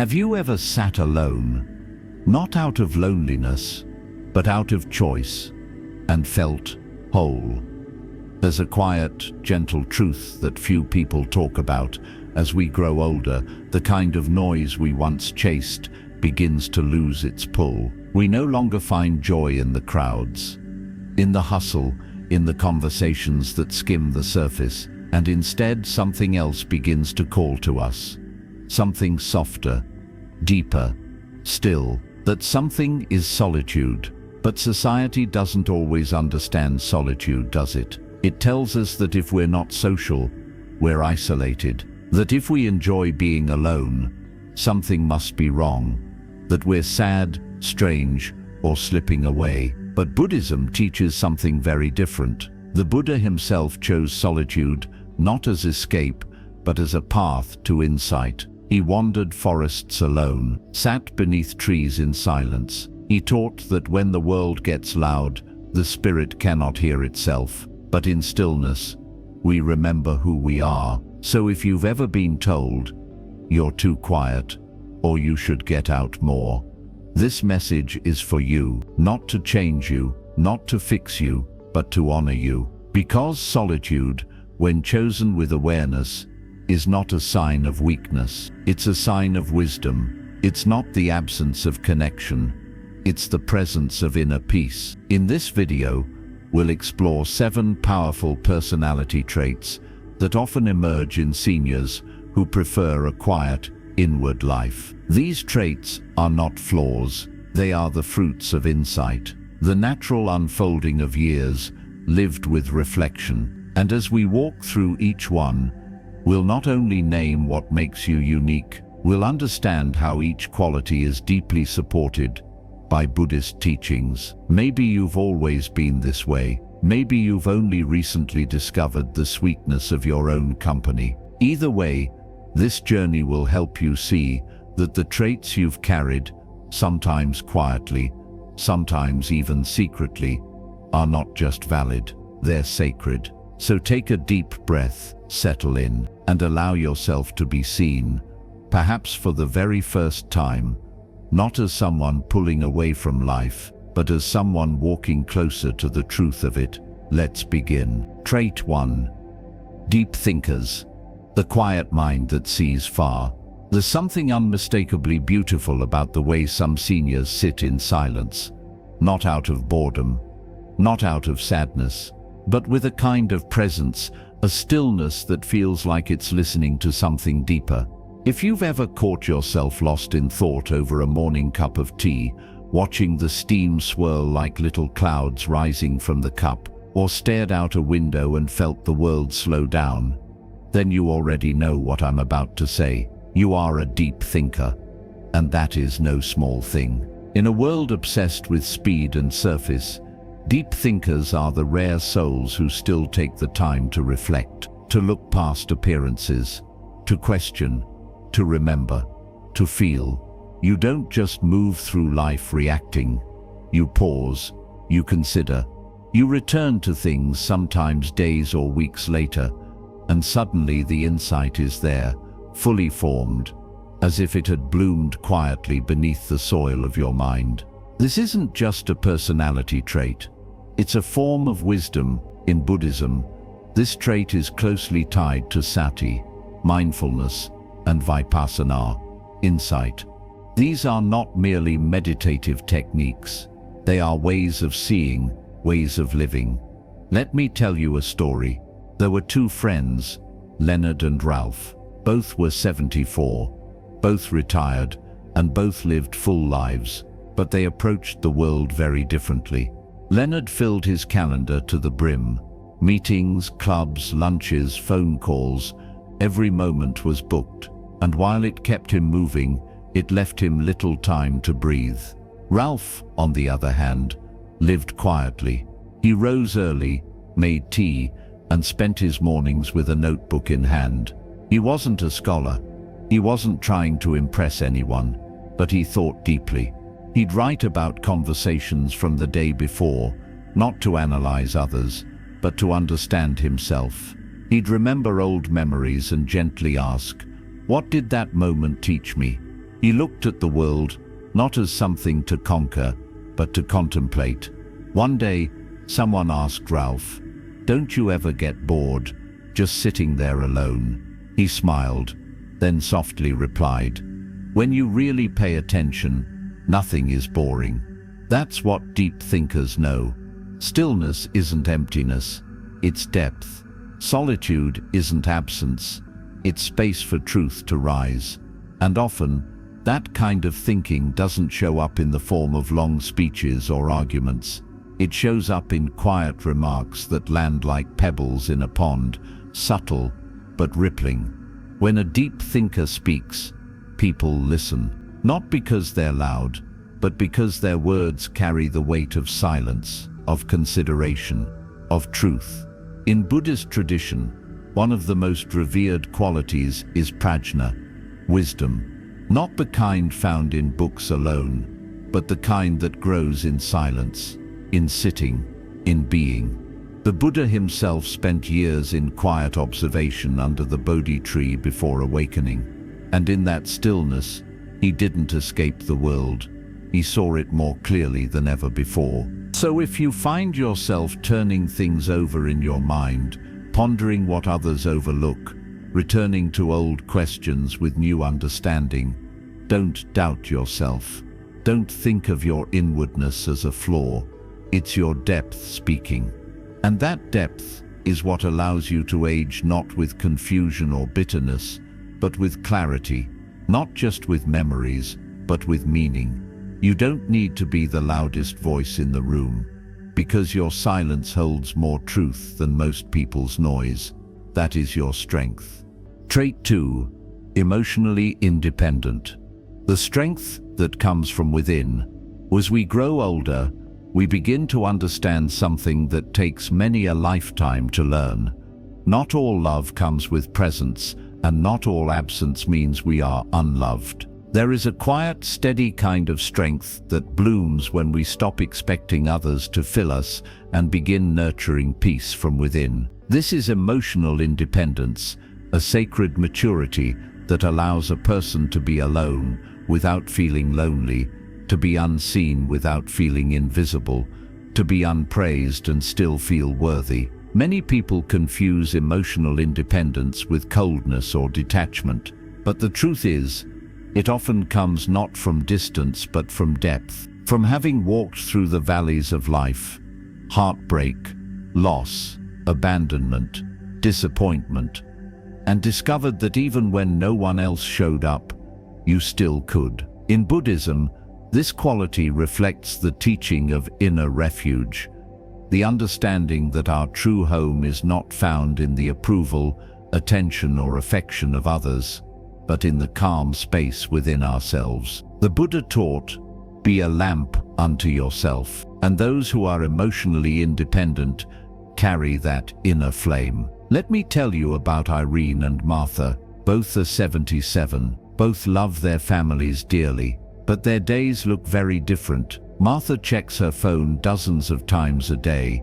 Have you ever sat alone, not out of loneliness, but out of choice, and felt whole? There's a quiet, gentle truth that few people talk about. As we grow older, the kind of noise we once chased begins to lose its pull. We no longer find joy in the crowds, in the hustle, in the conversations that skim the surface, and instead something else begins to call to us. Something softer, deeper, still. That something is solitude. But society doesn't always understand solitude, does it? It tells us that if we're not social, we're isolated. That if we enjoy being alone, something must be wrong. That we're sad, strange, or slipping away. But Buddhism teaches something very different. The Buddha himself chose solitude not as escape, but as a path to insight. He wandered forests alone, sat beneath trees in silence. He taught that when the world gets loud, the spirit cannot hear itself. But in stillness, we remember who we are. So if you've ever been told, you're too quiet, or you should get out more, this message is for you, not to change you, not to fix you, but to honor you. Because solitude, when chosen with awareness, is not a sign of weakness. It's a sign of wisdom. It's not the absence of connection. It's the presence of inner peace. In this video, we'll explore 7 powerful personality traits that often emerge in seniors who prefer a quiet, inward life. These traits are not flaws. They are the fruits of insight, the natural unfolding of years lived with reflection. And as we walk through each one, we'll not only name what makes you unique, we'll understand how each quality is deeply supported by Buddhist teachings. Maybe you've always been this way. Maybe you've only recently discovered the sweetness of your own company. Either way, this journey will help you see that the traits you've carried, sometimes quietly, sometimes even secretly, are not just valid, they're sacred. So take a deep breath, settle in, and allow yourself to be seen, perhaps for the very first time, not as someone pulling away from life, but as someone walking closer to the truth of it. Let's begin. Trait 1. Deep thinkers. The quiet mind that sees far. There's something unmistakably beautiful about the way some seniors sit in silence, not out of boredom, not out of sadness, but with a kind of presence, a stillness that feels like it's listening to something deeper. If you've ever caught yourself lost in thought over a morning cup of tea, watching the steam swirl like little clouds rising from the cup, or stared out a window and felt the world slow down, then you already know what I'm about to say. You are a deep thinker, and that is no small thing. In a world obsessed with speed and surface, deep thinkers are the rare souls who still take the time to reflect, to look past appearances, to question, to remember, to feel. You don't just move through life reacting. You pause, you consider, you return to things sometimes days or weeks later, and suddenly the insight is there, fully formed, as if it had bloomed quietly beneath the soil of your mind. This isn't just a personality trait. It's a form of wisdom. In Buddhism, this trait is closely tied to sati, mindfulness, and vipassana, insight. These are not merely meditative techniques. They are ways of seeing, ways of living. Let me tell you a story. There were 2 friends, Leonard and Ralph. Both were 74, both retired, and both lived full lives, but they approached the world very differently. Leonard filled his calendar to the brim. Meetings, clubs, lunches, phone calls, every moment was booked, and while it kept him moving, it left him little time to breathe. Ralph, on the other hand, lived quietly. He rose early, made tea, and spent his mornings with a notebook in hand. He wasn't a scholar. He wasn't trying to impress anyone, but he thought deeply. He'd write about conversations from the day before, not to analyze others, but to understand himself. He'd remember old memories and gently ask, "What did that moment teach me?" He looked at the world not as something to conquer, but to contemplate. One day, someone asked Ralph, "Don't you ever get bored, just sitting there alone?" He smiled, then softly replied, "When you really pay attention, nothing is boring." That's what deep thinkers know. Stillness isn't emptiness, it's depth. Solitude isn't absence, it's space for truth to rise. And often, that kind of thinking doesn't show up in the form of long speeches or arguments. It shows up in quiet remarks that land like pebbles in a pond, subtle but rippling. When a deep thinker speaks, people listen, not because they're loud, but because their words carry the weight of silence, of consideration, of truth. In Buddhist tradition, one of the most revered qualities is prajna, wisdom. Not the kind found in books alone, but the kind that grows in silence, in sitting, in being. The Buddha himself spent years in quiet observation under the Bodhi tree before awakening. And in that stillness, he didn't escape the world. He saw it more clearly than ever before. So if you find yourself turning things over in your mind, pondering what others overlook, returning to old questions with new understanding, don't doubt yourself. Don't think of your inwardness as a flaw. It's your depth speaking. And that depth is what allows you to age not with confusion or bitterness, but with clarity, not just with memories, but with meaning. You don't need to be the loudest voice in the room, because your silence holds more truth than most people's noise. That is your strength. Trait 2, emotionally independent. The strength that comes from within. As we grow older, we begin to understand something that takes many a lifetime to learn. Not all love comes with presents, and not all absence means we are unloved. There is a quiet, steady kind of strength that blooms when we stop expecting others to fill us and begin nurturing peace from within. This is emotional independence, a sacred maturity that allows a person to be alone without feeling lonely, to be unseen without feeling invisible, to be unpraised and still feel worthy. Many people confuse emotional independence with coldness or detachment, but the truth is, it often comes not from distance but from depth, from having walked through the valleys of life, heartbreak, loss, abandonment, disappointment, and discovered that even when no one else showed up, you still could. In Buddhism, this quality reflects the teaching of inner refuge, the understanding that our true home is not found in the approval, attention, or affection of others, but in the calm space within ourselves. The Buddha taught, "Be a lamp unto yourself," and those who are emotionally independent carry that inner flame. Let me tell you about Irene and Martha. Both are 77. Both love their families dearly, but their days look very different. Martha checks her phone dozens of times a day,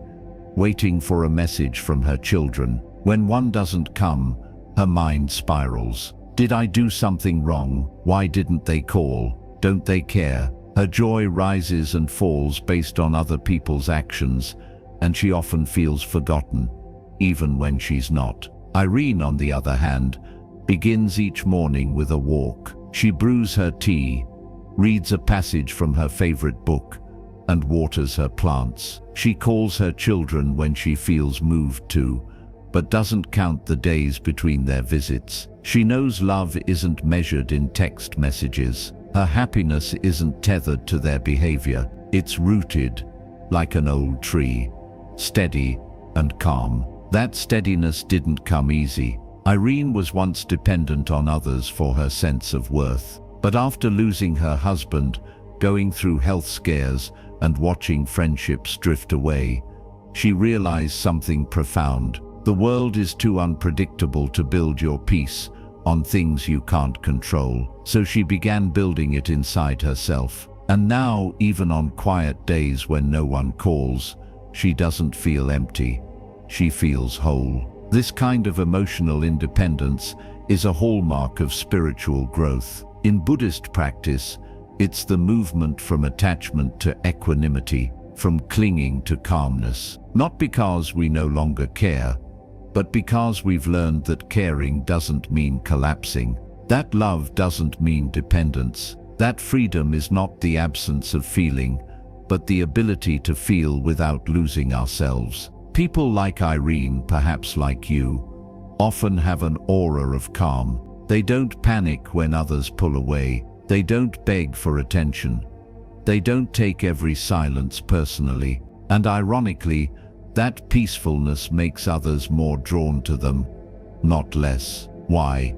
waiting for a message from her children. When one doesn't come, her mind spirals. Did I do something wrong? Why didn't they call? Don't they care? Her joy rises and falls based on other people's actions, and she often feels forgotten, even when she's not. Irene, on the other hand, begins each morning with a walk. She brews her tea, reads a passage from her favorite book, and waters her plants. She calls her children when she feels moved to, but doesn't count the days between their visits. She knows love isn't measured in text messages. Her happiness isn't tethered to their behavior. It's rooted, like an old tree, steady and calm. That steadiness didn't come easy. Irene was once dependent on others for her sense of worth. But after losing her husband, going through health scares, and watching friendships drift away, she realized something profound. The world is too unpredictable to build your peace on things you can't control. So she began building it inside herself. And now, even on quiet days when no one calls, she doesn't feel empty. She feels whole. This kind of emotional independence is a hallmark of spiritual growth. In Buddhist practice, it's the movement from attachment to equanimity, from clinging to calmness. Not because we no longer care, but because we've learned that caring doesn't mean collapsing. That love doesn't mean dependence. That freedom is not the absence of feeling, but the ability to feel without losing ourselves. People like Irene, perhaps like you, often have an aura of calm. They don't panic when others pull away. They don't beg for attention. They don't take every silence personally. And ironically, that peacefulness makes others more drawn to them, not less. Why?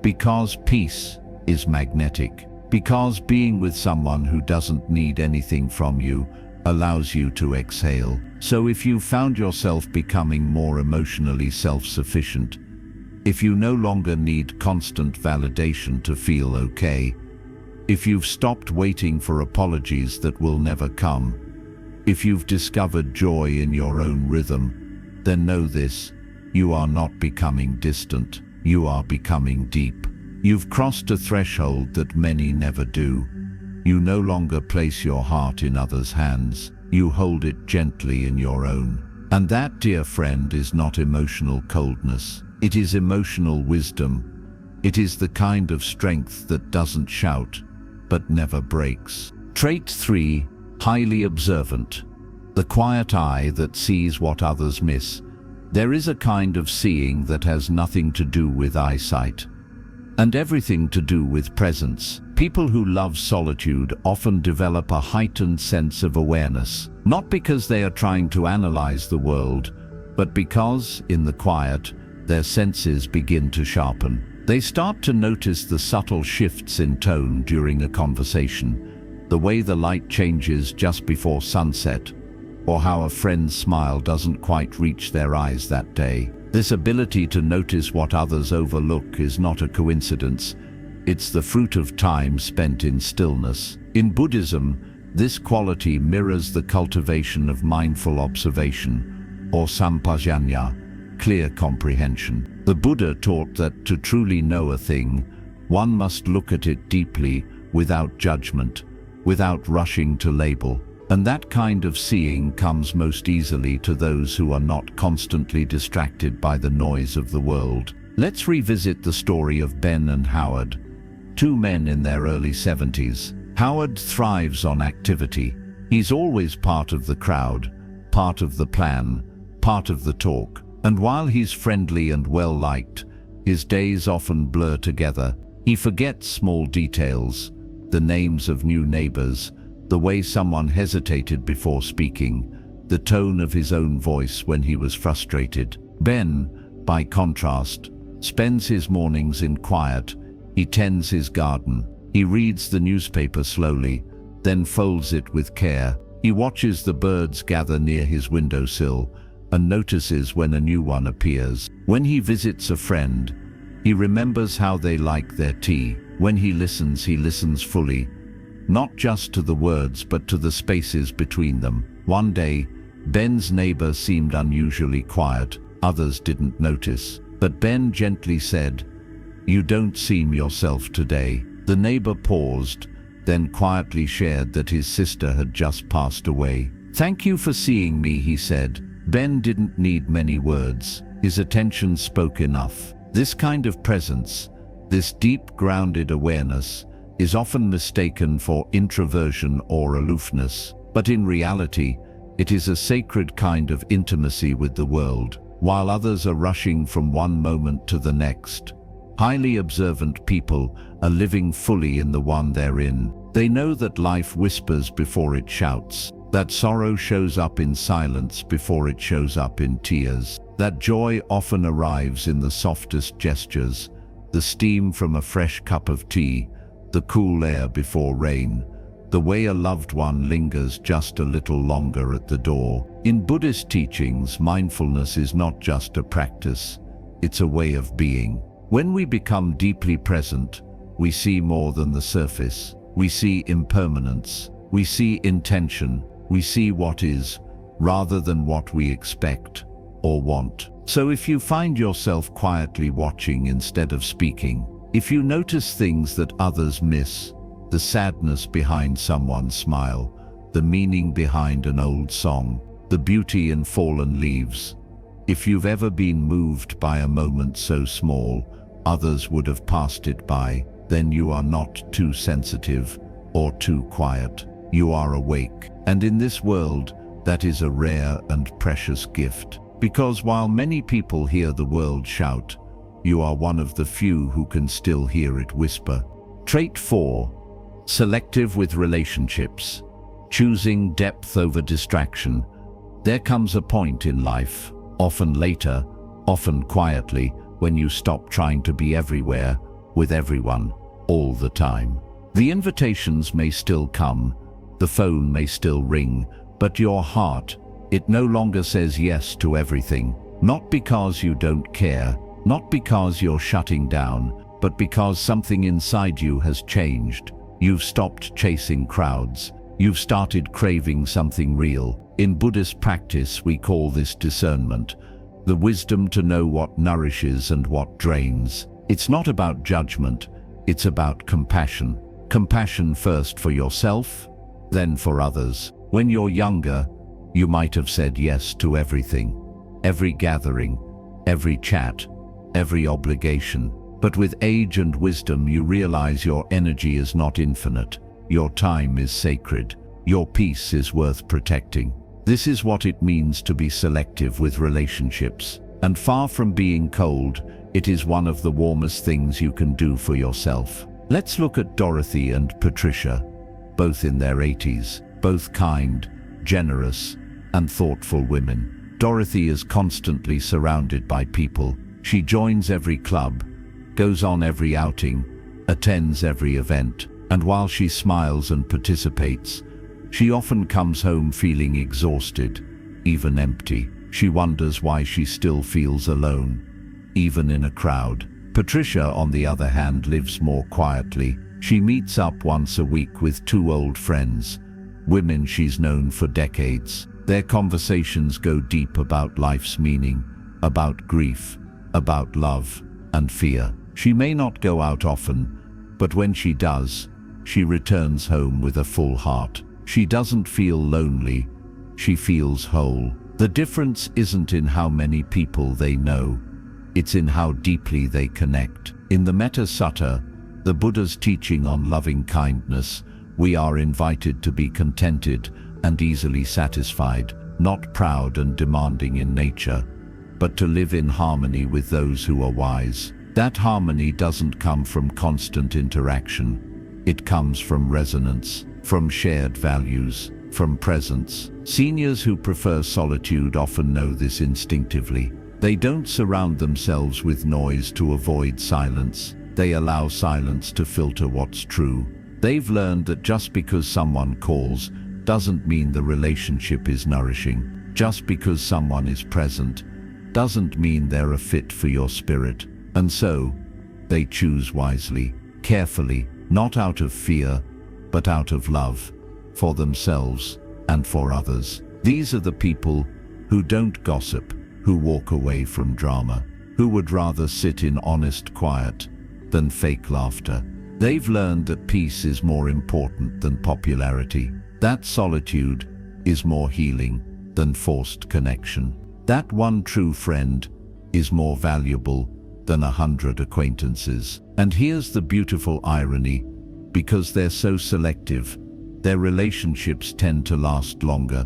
Because peace is magnetic. Because being with someone who doesn't need anything from you allows you to exhale. So if you found yourself becoming more emotionally self-sufficient, if you no longer need constant validation to feel okay, if you've stopped waiting for apologies that will never come, if you've discovered joy in your own rhythm, then know this: you are not becoming distant, you are becoming deep. You've crossed a threshold that many never do. You no longer place your heart in others' hands, you hold it gently in your own. And that, dear friend, is not emotional coldness. It is emotional wisdom. It is the kind of strength that doesn't shout, but never breaks. Trait 3. Highly observant. The quiet eye that sees what others miss. There is a kind of seeing that has nothing to do with eyesight, and everything to do with presence. People who love solitude often develop a heightened sense of awareness, not because they are trying to analyze the world, but because, in the quiet, their senses begin to sharpen. They start to notice the subtle shifts in tone during a conversation, the way the light changes just before sunset, or how a friend's smile doesn't quite reach their eyes that day. This ability to notice what others overlook is not a coincidence. It's the fruit of time spent in stillness. In Buddhism, this quality mirrors the cultivation of mindful observation, or sampajanya, clear comprehension. The Buddha taught that to truly know a thing, one must look at it deeply, without judgment, without rushing to label. And that kind of seeing comes most easily to those who are not constantly distracted by the noise of the world. Let's revisit the story of Ben and Howard, two men in their early 70s. Howard thrives on activity. He's always part of the crowd, part of the plan, part of the talk. And while he's friendly and well-liked, his days often blur together. He forgets small details, the names of new neighbors, the way someone hesitated before speaking, the tone of his own voice when he was frustrated. Ben, by contrast, spends his mornings in quiet. He tends his garden. He reads the newspaper slowly, then folds it with care. He watches the birds gather near his windowsill and notices when a new one appears. When he visits a friend, he remembers how they like their tea. When he listens fully, not just to the words but to the spaces between them. One day, Ben's neighbor seemed unusually quiet. Others didn't notice. But Ben gently said, "You don't seem yourself today." The neighbor paused, then quietly shared that his sister had just passed away. "Thank you for seeing me," he said. Ben didn't need many words. His attention spoke enough. This kind of presence, this deep, grounded awareness, is often mistaken for introversion or aloofness, but in reality, it is a sacred kind of intimacy with the world. While others are rushing from one moment to the next, highly observant people are living fully in the one they're in. They know that life whispers before it shouts, that sorrow shows up in silence before it shows up in tears, that joy often arrives in the softest gestures, the steam from a fresh cup of tea, the cool air before rain, the way a loved one lingers just a little longer at the door. In Buddhist teachings, mindfulness is not just a practice, it's a way of being. When we become deeply present, we see more than the surface. We see impermanence, we see intention, we see what is, rather than what we expect or want. So if you find yourself quietly watching instead of speaking, If you notice things that others miss, the sadness behind someone's smile, the meaning behind an old song, the beauty in fallen leaves. If you've ever been moved by a moment so small, others would have passed it by, then you are not too sensitive or too quiet. You are awake. And in this world, that is a rare and precious gift. Because while many people hear the world shout, you are one of the few who can still hear it whisper. Trait 4. Selective with relationships. Choosing depth over distraction. There comes a point in life, often later, often quietly, when you stop trying to be everywhere, with everyone, all the time. The invitations may still come, the phone may still ring, but your heart, it no longer says yes to everything. Not because you don't care, not because you're shutting down, but because something inside you has changed. You've stopped chasing crowds. You've started craving something real. In Buddhist practice, we call this discernment, the wisdom to know what nourishes and what drains. It's not about judgment, it's about compassion. Compassion first for yourself, then for others. When you're younger, you might have said yes to everything, every gathering, every chat, every obligation. But with age and wisdom, you realize your energy is not infinite. Your time is sacred. Your peace is worth protecting. This is what it means to be selective with relationships. And far from being cold, it is one of the warmest things you can do for yourself. Let's look at Dorothy and Patricia, both in their 80s, both kind, generous, and thoughtful women. Dorothy is constantly surrounded by people. She joins every club, goes on every outing, attends every event. And while she smiles and participates, she often comes home feeling exhausted, even empty. She wonders why she still feels alone, even in a crowd. Patricia, on the other hand, lives more quietly. She meets up once a week with two old friends, women she's known for decades. Their conversations go deep about life's meaning, about grief, about love and fear. She may not go out often, but when she does, she returns home with a full heart. She doesn't feel lonely, she feels whole. The difference isn't in how many people they know, it's in how deeply they connect. In the Metta Sutta, the Buddha's teaching on loving kindness, we are invited to be contented and easily satisfied, not proud and demanding in nature, but to live in harmony with those who are wise. That harmony doesn't come from constant interaction. It comes from resonance, from shared values, from presence. Seniors who prefer solitude often know this instinctively. They don't surround themselves with noise to avoid silence. They allow silence to filter what's true. They've learned that just because someone calls doesn't mean the relationship is nourishing. Just because someone is present doesn't mean they're a fit for your spirit. And so, they choose wisely, carefully, not out of fear, but out of love, for themselves and for others. These are the people who don't gossip, who walk away from drama, who would rather sit in honest quiet than fake laughter. They've learned that peace is more important than popularity, that solitude is more healing than forced connection, that one true friend is more valuable than 100 acquaintances. And here's the beautiful irony: because they're so selective, their relationships tend to last longer,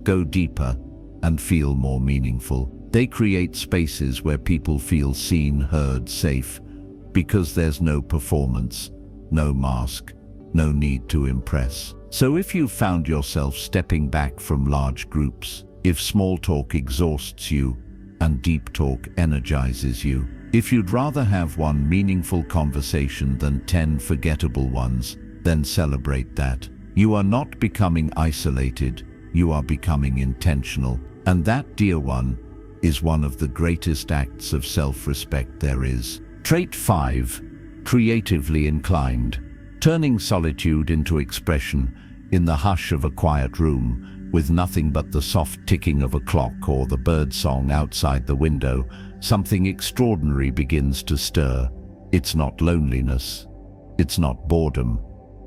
go deeper, and feel more meaningful. They create spaces where people feel seen, heard, safe, because there's no performance, no mask, no need to impress. So if you've found yourself stepping back from large groups, if small talk exhausts you and deep talk energizes you, if you'd rather have one meaningful conversation than 10 forgettable ones, then celebrate that. You are not becoming isolated, you are becoming intentional. And that, dear one, is one of the greatest acts of self-respect there is. Trait 5. Creatively inclined. Turning solitude into expression in the hush of a quiet room, with nothing but the soft ticking of a clock or the bird song outside the window, something extraordinary begins to stir. It's not loneliness. It's not boredom.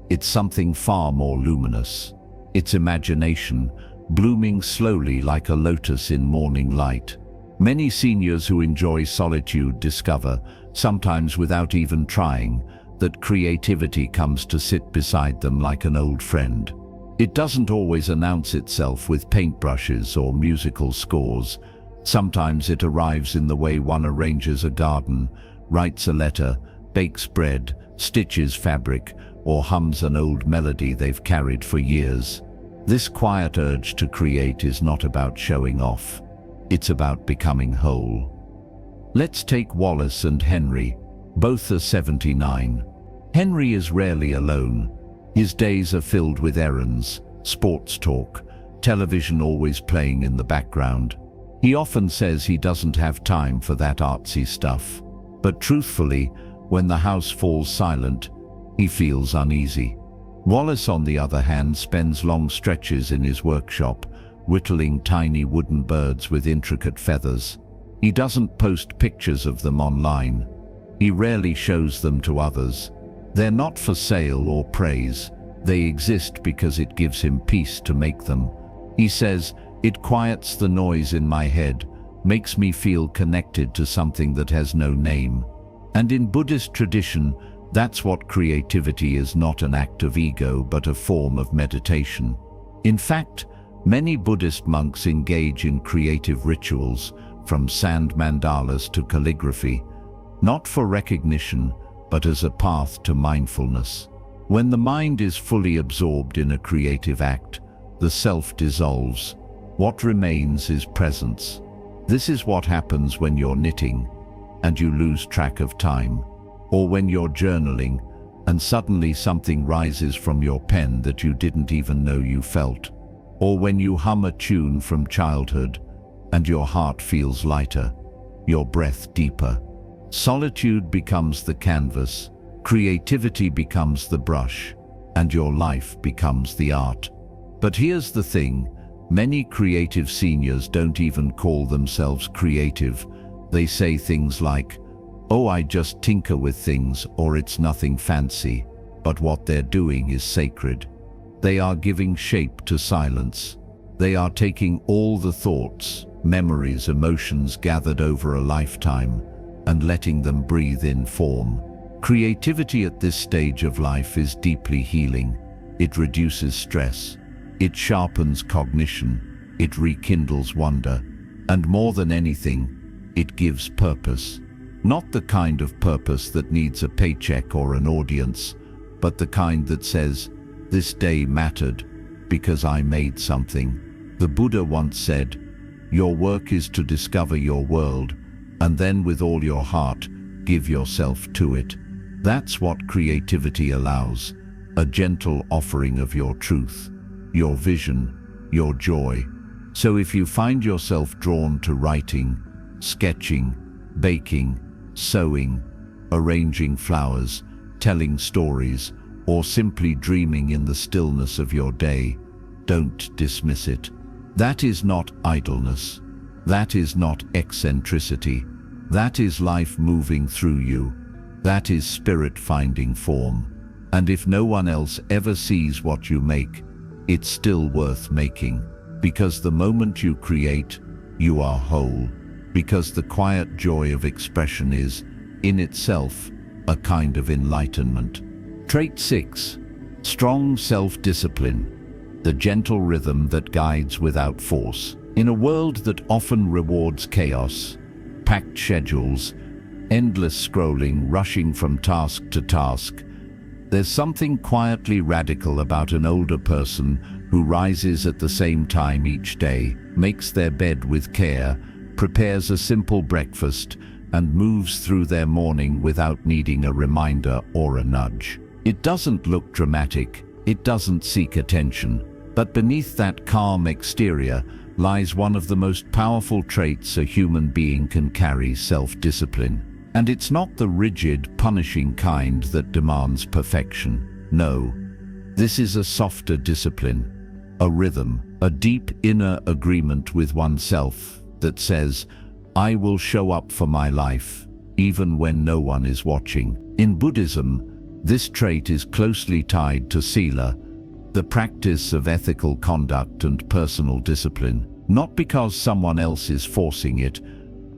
It's something far more luminous. It's imagination, blooming slowly like a lotus in morning light. Many seniors who enjoy solitude discover, sometimes without even trying, that creativity comes to sit beside them like an old friend. It doesn't always announce itself with paintbrushes or musical scores. Sometimes it arrives in the way one arranges a garden, writes a letter, bakes bread, stitches fabric, or hums an old melody they've carried for years. This quiet urge to create is not about showing off. It's about becoming whole. Let's take Wallace and Henry. Both are 79. Henry is rarely alone. His days are filled with errands, sports talk, television always playing in the background. He often says he doesn't have time for that artsy stuff. But truthfully, when the house falls silent, he feels uneasy. Wallace, on the other hand, spends long stretches in his workshop, whittling tiny wooden birds with intricate feathers. He doesn't post pictures of them online. He rarely shows them to others. They're not for sale or praise. They exist because it gives him peace to make them. He says, "It quiets the noise in my head, makes me feel connected to something that has no name." And in Buddhist tradition, that's what creativity is, not an act of ego, but a form of meditation. In fact, many Buddhist monks engage in creative rituals, from sand mandalas to calligraphy, not for recognition, but as a path to mindfulness. When the mind is fully absorbed in a creative act, the self dissolves. What remains is presence. This is what happens when you're knitting and you lose track of time, or when you're journaling and suddenly something rises from your pen that you didn't even know you felt, or when you hum a tune from childhood and your heart feels lighter, your breath deeper. Solitude becomes the canvas, creativity becomes the brush, and your life becomes the art. But here's the thing, many creative seniors don't even call themselves creative. They say things like, "Oh, I just tinker with things," or "It's nothing fancy." But what they're doing is sacred. They are giving shape to silence. They are taking all the thoughts, memories, emotions gathered over a lifetime and letting them breathe in form. Creativity at this stage of life is deeply healing. It reduces stress. It sharpens cognition. It rekindles wonder. And more than anything, it gives purpose. Not the kind of purpose that needs a paycheck or an audience, but the kind that says, "This day mattered because I made something." The Buddha once said, "Your work is to discover your world, and then with all your heart, give yourself to it." That's what creativity allows, a gentle offering of your truth, your vision, your joy. So if you find yourself drawn to writing, sketching, baking, sewing, arranging flowers, telling stories, or simply dreaming in the stillness of your day, don't dismiss it. That is not idleness. That is not eccentricity. That is life moving through you. That is spirit finding form. And if no one else ever sees what you make, it's still worth making. Because the moment you create, you are whole. Because the quiet joy of expression is, in itself, a kind of enlightenment. Trait 6. Strong self-discipline. The gentle rhythm that guides without force. In a world that often rewards chaos, packed schedules, endless scrolling, rushing from task to task, there's something quietly radical about an older person who rises at the same time each day, makes their bed with care, prepares a simple breakfast, and moves through their morning without needing a reminder or a nudge. It doesn't look dramatic, it doesn't seek attention, but beneath that calm exterior lies one of the most powerful traits a human being can carry: self-discipline. And it's not the rigid, punishing kind that demands perfection. No, this is a softer discipline, a rhythm, a deep inner agreement with oneself that says, "I will show up for my life, even when no one is watching. In Buddhism, this trait is closely tied to sila, the practice of ethical conduct and personal discipline, not because someone else is forcing it,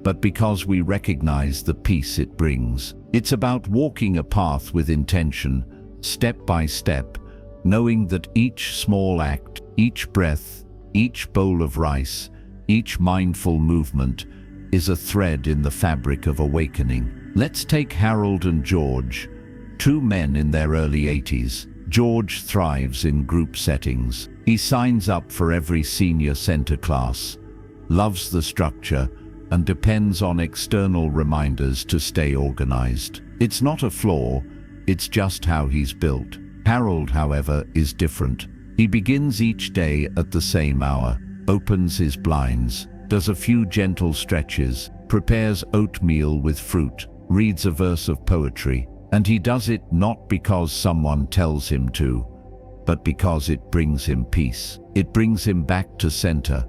but because we recognize the peace it brings. It's about walking a path with intention, step by step, knowing that each small act, each breath, each bowl of rice, each mindful movement is a thread in the fabric of awakening. Let's take Harold and George, two men in their early 80s. George thrives in group settings. He signs up for every senior center class, loves the structure, and depends on external reminders to stay organized. It's not a flaw, it's just how he's built. Harold, however, is different. He begins each day at the same hour, opens his blinds, does a few gentle stretches, prepares oatmeal with fruit, reads a verse of poetry, and he does it not because someone tells him to, but because it brings him peace. It brings him back to center.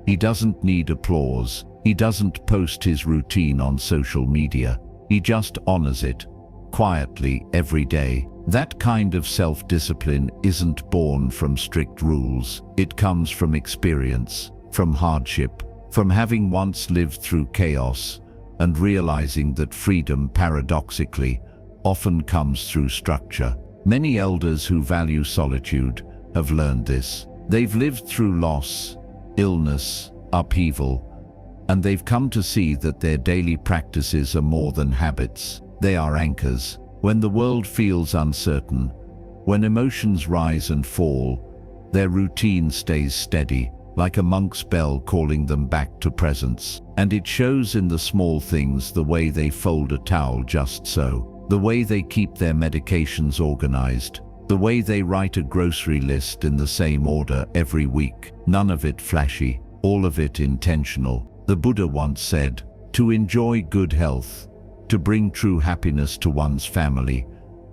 He doesn't need applause. He doesn't post his routine on social media. He just honors it, quietly, every day. That kind of self-discipline isn't born from strict rules. It comes from experience, from hardship, from having once lived through chaos, and realizing that freedom, paradoxically, often comes through structure. Many elders who value solitude have learned this. They've lived through loss, illness, upheaval, and they've come to see that their daily practices are more than habits. They are anchors. When the world feels uncertain, when emotions rise and fall, their routine stays steady, like a monk's bell calling them back to presence. And it shows in the small things, the way they fold a towel just so, the way they keep their medications organized, the way they write a grocery list in the same order every week. None of it flashy, all of it intentional. The Buddha once said, to enjoy good health, to bring true happiness to one's family,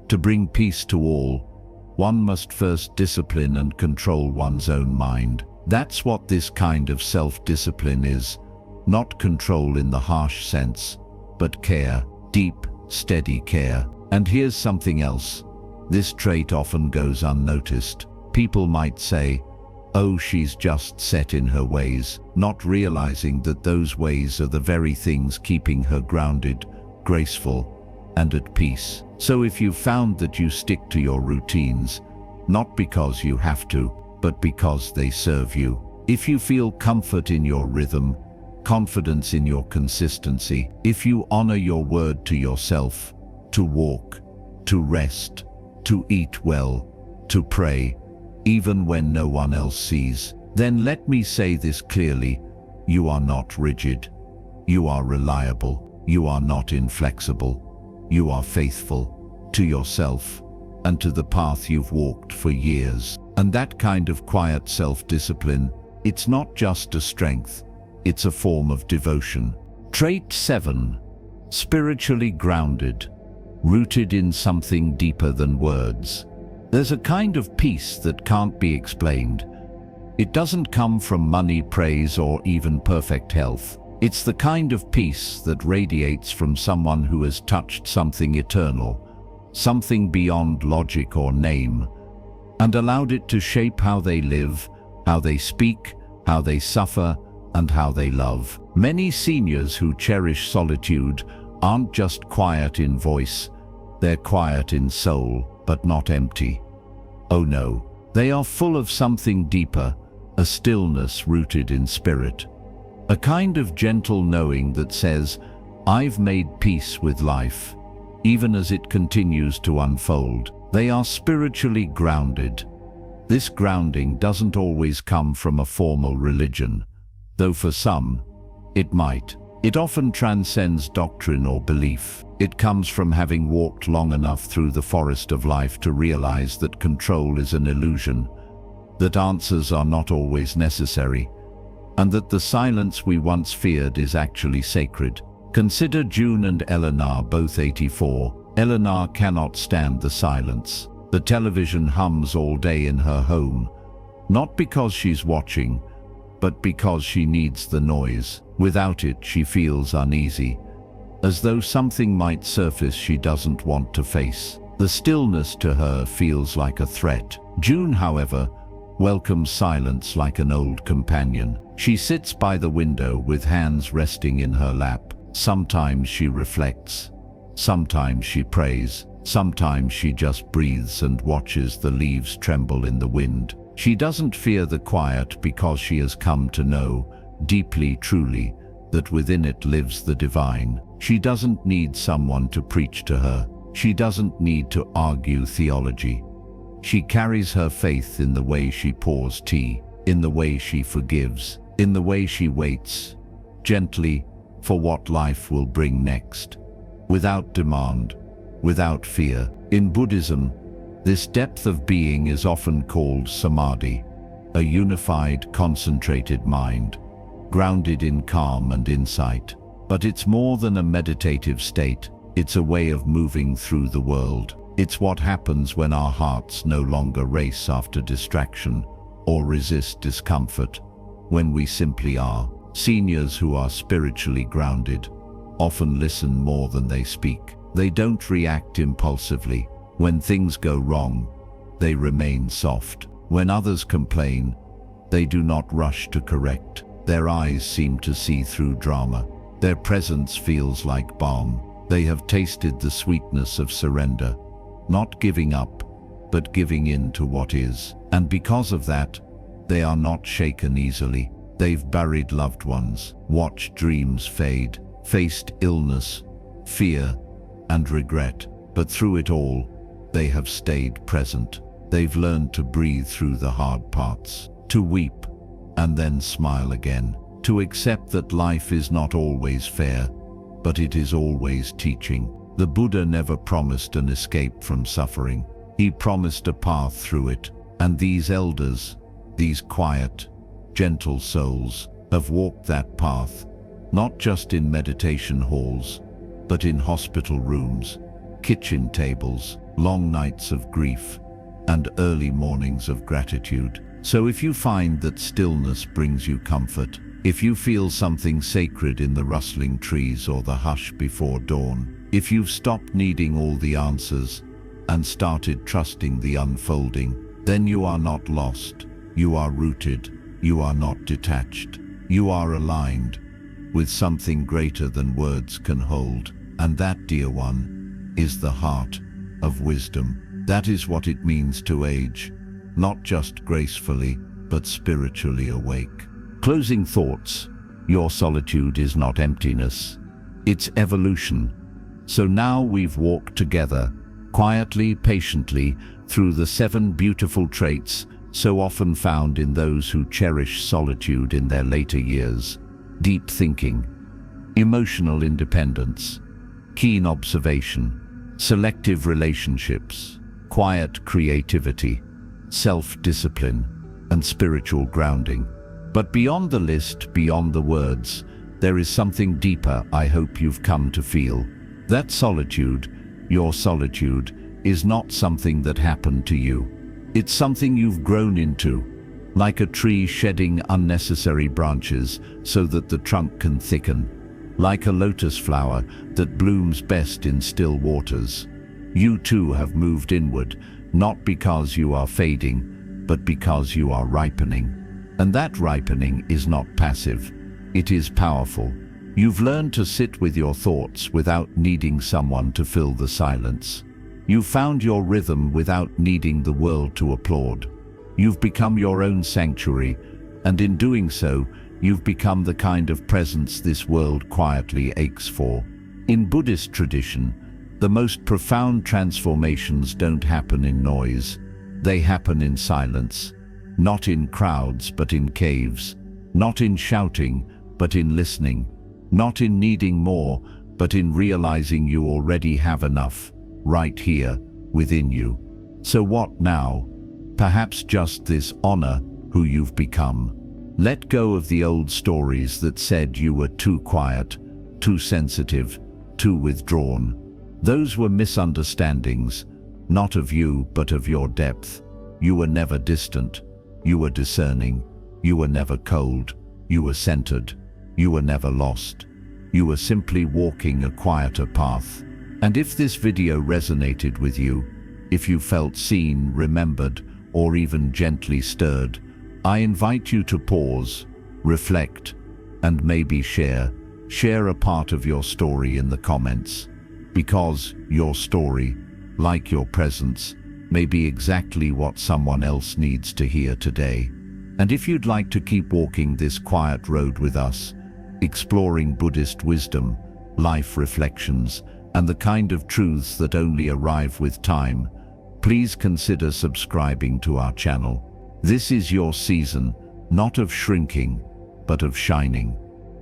to bring peace to all, one must first discipline and control one's own mind. That's what this kind of self-discipline is, not control in the harsh sense, but care, deep, steady care. And here's something else. This trait often goes unnoticed. People might say, oh, she's just set in her ways, not realizing that those ways are the very things keeping her grounded, graceful, and at peace. So if you've found that you stick to your routines, not because you have to, but because they serve you, if you feel comfort in your rhythm, confidence in your consistency, if you honor your word to yourself, to walk, to rest, to eat well, to pray, even when no one else sees, then let me say this clearly, you are not rigid. You are reliable. You are not inflexible. You are faithful to yourself and to the path you've walked for years. And that kind of quiet self-discipline, it's not just a strength, it's a form of devotion. Trait 7. Spiritually grounded, rooted in something deeper than words. There's a kind of peace that can't be explained. It doesn't come from money, praise, or even perfect health. It's the kind of peace that radiates from someone who has touched something eternal, something beyond logic or name, and allowed it to shape how they live, how they speak, how they suffer, and how they love. Many seniors who cherish solitude aren't just quiet in voice, they're quiet in soul, but not empty. Oh no, they are full of something deeper, a stillness rooted in spirit. A kind of gentle knowing that says, I've made peace with life, even as it continues to unfold. They are spiritually grounded. This grounding doesn't always come from a formal religion, though for some, it might. It often transcends doctrine or belief. It comes from having walked long enough through the forest of life to realize that control is an illusion, that answers are not always necessary, and that the silence we once feared is actually sacred. Consider June and Eleanor, both 84. Eleanor cannot stand the silence. The television hums all day in her home, not because she's watching, but because she needs the noise. Without it, she feels uneasy. as though something might surface she doesn't want to face. The stillness to her feels like a threat. June, however, welcomes silence like an old companion. She sits by the window with hands resting in her lap. Sometimes she reflects, sometimes she prays, sometimes she just breathes and watches the leaves tremble in the wind. She doesn't fear the quiet because she has come to know, deeply, truly, that within it lives the divine. She doesn't need someone to preach to her. She doesn't need to argue theology. She carries her faith in the way she pours tea, in the way she forgives, in the way she waits, gently, for what life will bring next, without demand, without fear. In Buddhism, this depth of being is often called samadhi, a unified, concentrated mind, grounded in calm and insight. But it's more than a meditative state. It's a way of moving through the world. It's what happens when our hearts no longer race after distraction or resist discomfort, when we simply are. Seniors who are spiritually grounded often listen more than they speak. They don't react impulsively. When things go wrong, they remain soft. When others complain, they do not rush to correct. Their eyes seem to see through drama. Their presence feels like balm. They have tasted the sweetness of surrender, not giving up, but giving in to what is. And because of that, they are not shaken easily. They've buried loved ones, watched dreams fade, faced illness, fear, and regret. But through it all, they have stayed present. They've learned to breathe through the hard parts, to weep and then smile again, to accept that life is not always fair, but it is always teaching. The Buddha never promised an escape from suffering. He promised a path through it. And these elders, these quiet, gentle souls, have walked that path, not just in meditation halls, but in hospital rooms, kitchen tables, long nights of grief, and early mornings of gratitude. So if you find that stillness brings you comfort, if you feel something sacred in the rustling trees or the hush before dawn, if you've stopped needing all the answers and started trusting the unfolding, then you are not lost. You are rooted. You are not detached. You are aligned with something greater than words can hold. And that, dear one, is the heart of wisdom. That is what it means to age, not just gracefully, but spiritually awake. Closing thoughts. Your solitude is not emptiness. It's evolution. So now we've walked together, quietly, patiently, through the 7 beautiful traits so often found in those who cherish solitude in their later years. Deep thinking, emotional independence, keen observation, selective relationships, quiet creativity, self-discipline, and spiritual grounding. But beyond the list, beyond the words, there is something deeper I hope you've come to feel. That solitude, your solitude, is not something that happened to you. It's something you've grown into, like a tree shedding unnecessary branches so that the trunk can thicken, like a lotus flower that blooms best in still waters. You too have moved inward, not because you are fading, but because you are ripening. And that ripening is not passive, it is powerful. You've learned to sit with your thoughts without needing someone to fill the silence. You've found your rhythm without needing the world to applaud. You've become your own sanctuary, and in doing so, you've become the kind of presence this world quietly aches for. In Buddhist tradition, the most profound transformations don't happen in noise. They happen in silence. Not in crowds, but in caves. Not in shouting, but in listening. Not in needing more, but in realizing you already have enough, right here, within you. So what now? Perhaps just this: honor who you've become. Let go of the old stories that said you were too quiet, too sensitive, too withdrawn. Those were misunderstandings, not of you, but of your depth. You were never distant. You were discerning. You were never cold. You were centered. You were never lost. You are simply walking a quieter path. And if this video resonated with you, if you felt seen, remembered, or even gently stirred, I invite you to pause, reflect, and maybe share a part of your story in the comments. Because your story, like your presence, may be exactly what someone else needs to hear today. And if you'd like to keep walking this quiet road with us, exploring Buddhist wisdom, life reflections, and the kind of truths that only arrive with time, please consider subscribing to our channel. This is your season, not of shrinking, but of shining.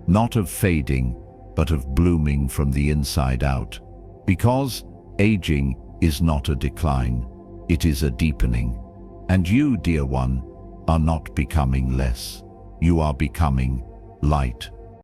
Not of fading, but of blooming from the inside out. Because aging is not a decline, it is a deepening. And you, dear one, are not becoming less. You are becoming light.